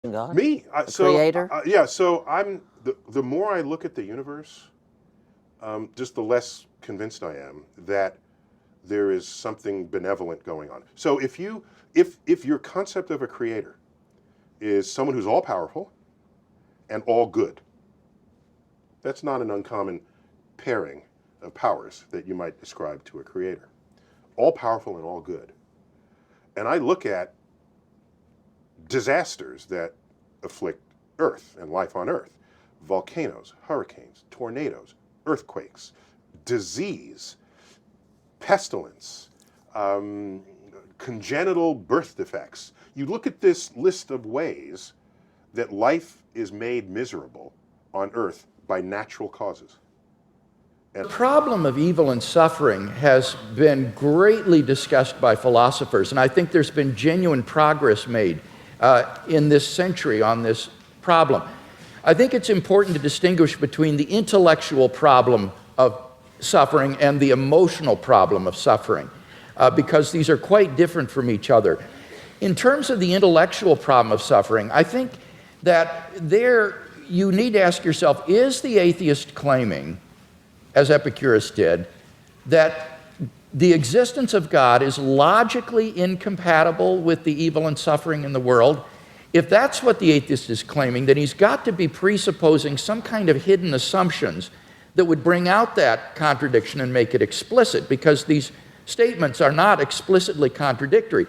God? Me? Creator? Yeah, so the more I look at the universe, just the less convinced I am that there is something benevolent going on. So if your concept of a creator is someone who's all powerful and all good, that's not an uncommon pairing of powers that you might ascribe to a creator. All powerful and all good. And I look at disasters that afflict Earth and life on Earth. Volcanoes, hurricanes, tornadoes, earthquakes, disease, pestilence, congenital birth defects. You look at this list of ways that life is made miserable on Earth by natural causes. The problem of evil and suffering has been greatly discussed by philosophers, and I think there's been genuine progress made in this century on this problem. I think it's important to distinguish between the intellectual problem of suffering and the emotional problem of suffering, because these are quite different from each other. In terms of the intellectual problem of suffering, I think that there you need to ask yourself, is the atheist claiming, as Epicurus did, that the existence of God is logically incompatible with the evil and suffering in the world? If that's what the atheist is claiming, then he's got to be presupposing some kind of hidden assumptions that would bring out that contradiction and make it explicit, because these statements are not explicitly contradictory.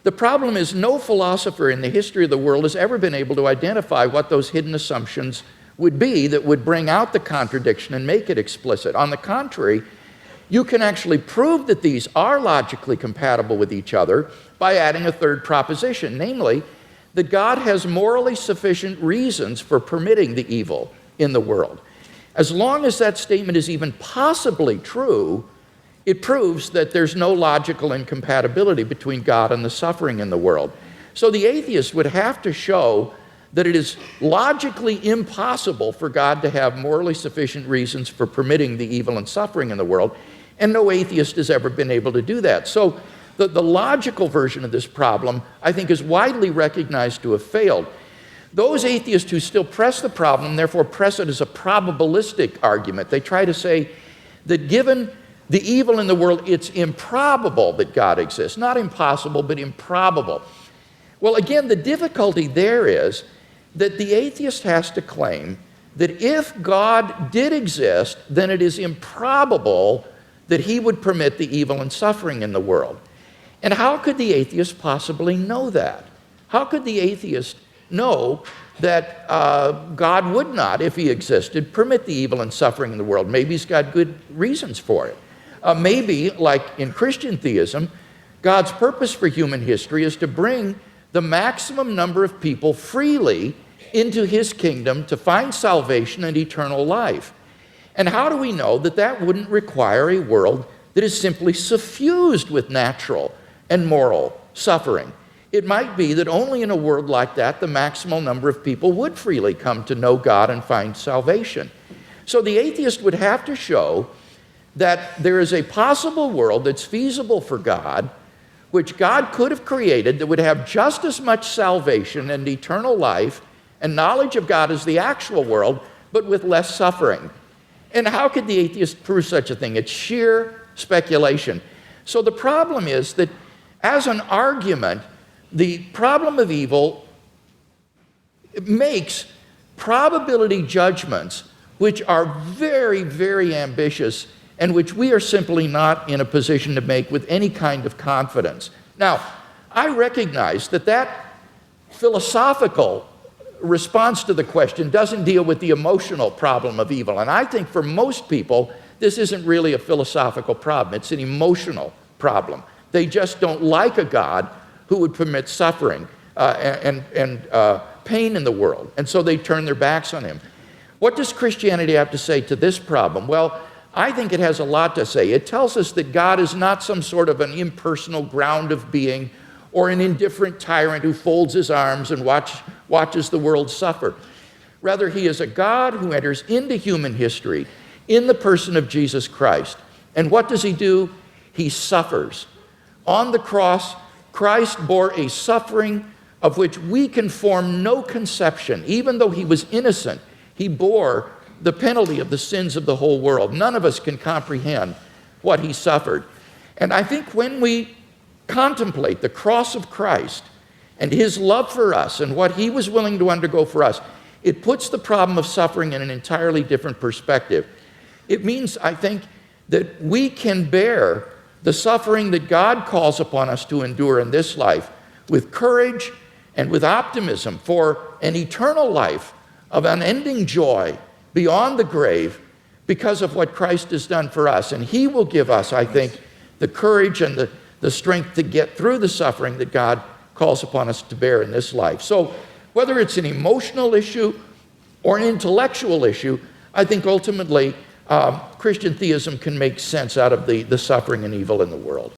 The problem is no philosopher in the history of the world has ever been able to identify what those hidden assumptions would be that would bring out the contradiction and make it explicit. On the contrary, you can actually prove that these are logically compatible with each other by adding a third proposition, namely, that God has morally sufficient reasons for permitting the evil in the world. As long as that statement is even possibly true, it proves that there's no logical incompatibility between God and the suffering in the world. So the atheist would have to show that it is logically impossible for God to have morally sufficient reasons for permitting the evil and suffering in the world, and no atheist has ever been able to do that. So the logical version of this problem, I think, is widely recognized to have failed. Those atheists who still press the problem, therefore press it as a probabilistic argument. They try to say that given the evil in the world, it's improbable that God exists. Not impossible, but improbable. Well, again, the difficulty there is that the atheist has to claim that if God did exist, then it is improbable that he would permit the evil and suffering in the world. And how could the atheist possibly know that? How could the atheist know that God would not, if he existed, permit the evil and suffering in the world? Maybe he's got good reasons for it. Maybe, like in Christian theism, God's purpose for human history is to bring the maximum number of people freely into his kingdom to find salvation and eternal life. And how do we know that that wouldn't require a world that is simply suffused with natural and moral suffering? It might be that only in a world like that the maximal number of people would freely come to know God and find salvation. So the atheist would have to show that there is a possible world that's feasible for God, which God could have created, that would have just as much salvation and eternal life and knowledge of God as the actual world, but with less suffering. And how could the atheist prove such a thing? It's sheer speculation. So the problem is that as an argument, the problem of evil makes probability judgments which are very, very ambitious and which we are simply not in a position to make with any kind of confidence. Now, I recognize that that philosophical response to the question doesn't deal with the emotional problem of evil. And I think for most people, this isn't really a philosophical problem. It's an emotional problem. They just don't like a God who would permit suffering and pain in the world. And so they turn their backs on him. What does Christianity have to say to this problem? Well, I think it has a lot to say. It tells us that God is not some sort of an impersonal ground of being or an indifferent tyrant who folds his arms and watches the world suffer. Rather, he is a God who enters into human history in the person of Jesus Christ. And what does he do? He suffers. On the cross, Christ bore a suffering of which we can form no conception. Even though he was innocent, he bore the penalty of the sins of the whole world. None of us can comprehend what he suffered. And I think when we contemplate the cross of Christ and his love for us and what he was willing to undergo for us, it puts the problem of suffering in an entirely different perspective. It means, I think, that we can bear the suffering that God calls upon us to endure in this life with courage and with optimism for an eternal life of unending joy beyond the grave because of what Christ has done for us. And he will give us, I think, the courage and the strength to get through the suffering that God calls upon us to bear in this life. So whether it's an emotional issue or an intellectual issue, I think ultimately Christian theism can make sense out of the suffering and evil in the world.